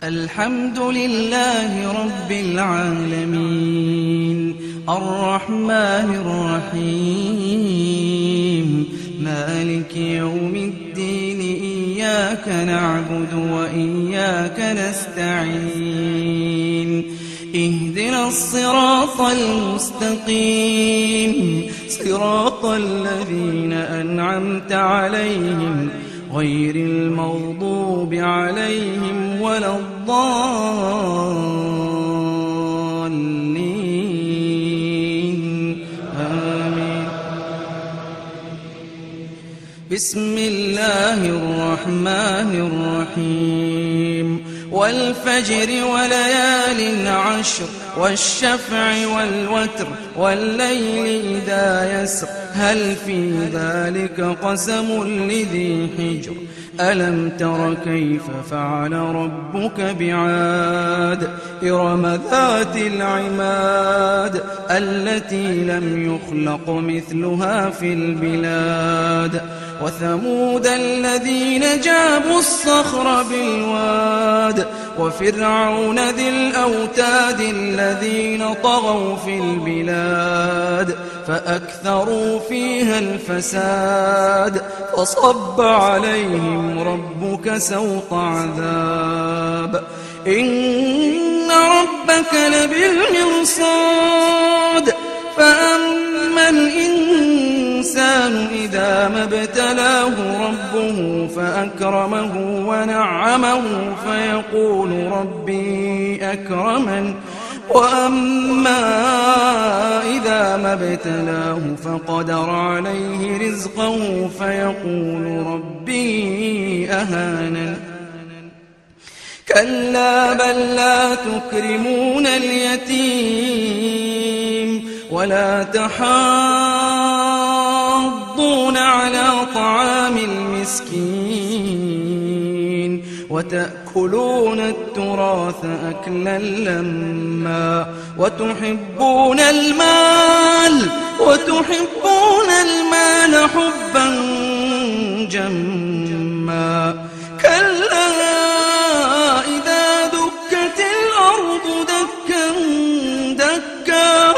الحمد لله رب العالمين الرحمن الرحيم مالك يوم الدين إياك نعبد وإياك نستعين اهدنا الصراط المستقيم صراط الذين أنعمت عليهم غير المغضوب عليهم ولا الضالين آمين. بسم الله الرحمن الرحيم والفجر وليال عشر والشفع والوتر والليل إذا يسر هل في ذلك قسم لذي حجر ألم تر كيف فعل ربك بعاد إرم ذات العماد التي لم يخلق مثلها في البلاد وثمود الذين جابوا الصخر بالواد وفرعون ذي الأوتاد الذين طغوا في البلاد فأكثروا فيها الفساد فصب عليهم ربك سوط عذاب إن ربك لبالمرصاد فأما الإنسان إذا ما ابتلاه ربه فأكرمه ونعمه فيقول ربي أكرمن وأما إذا ما ابتلاه فقدر عليه رزقه فيقول ربي أهانن كلا بل لا تكرمون اليتيم ولا تحاضون على طعام المسكين وتأكلون التراث أكلا لما وتحبون المال حبا جما كلا إذا دكت الأرض دكا دكا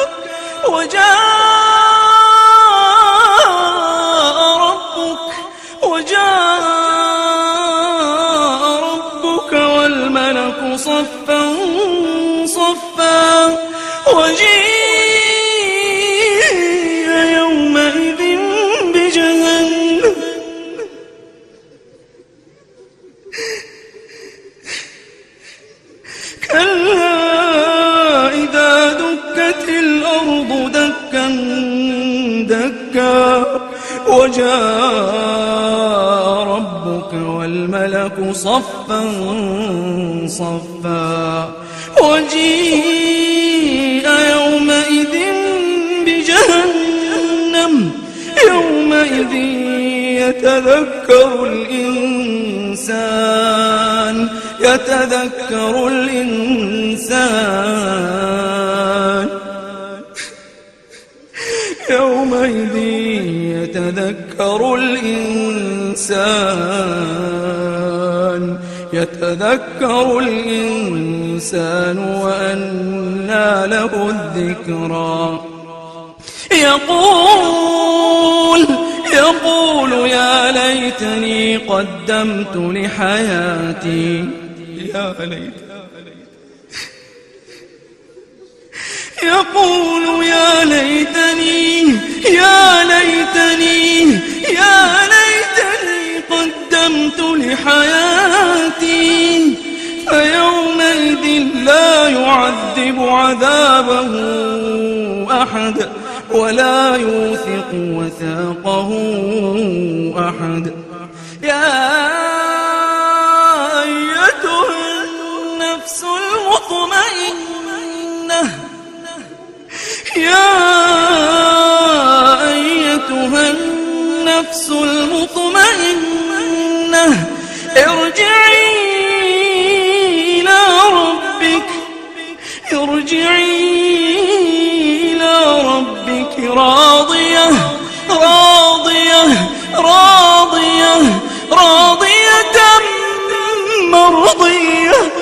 وجاء ربك والملك صفا صفا وجيء يومئذ بجهنم كلا إذا دكت الأرض دكا دكا وجاء ربك والملك صفا صفا وجيء يومئذ بجهنم يومئذ يتذكر الإنسان يومئذ يتذكر الإنسان وأنى له الذكرى يقول يا ليتني قدمت لحياتي يقول يا ليتني قدمت لحياتي فيومئذ لا يعذب عذابه أحد ولا يوثق وثاقه أحد يا أيتها النفس المطمئنة ارجعي إلى ربك راضية راضية مرضية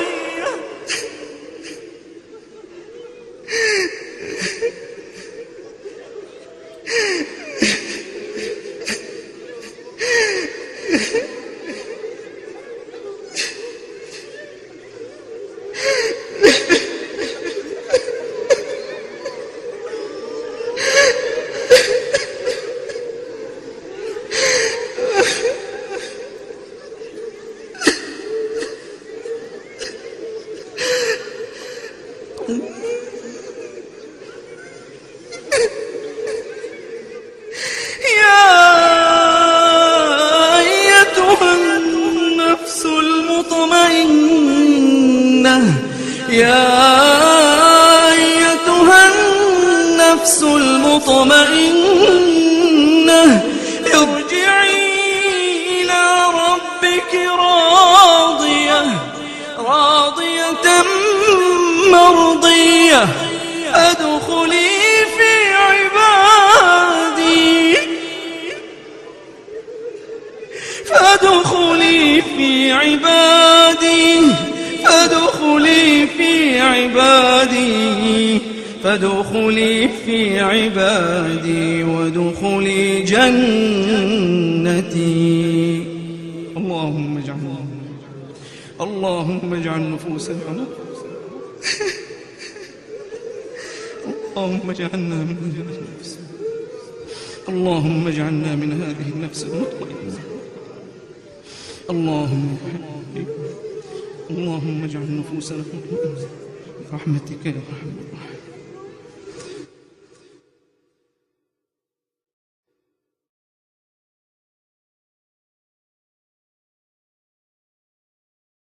المطمئنة يا أيتها النفس المطمئنة ارجعي إلى ربك راضية مرضية فادخلي في عبادي وادخلي جنتي. اللهم اجعل نفوسنا اللهم اجعلنا من هذه النفس المطمئنة. اللهم اجعل نفوسنا مطمئنة برحمتك يا أرحم الراحمين.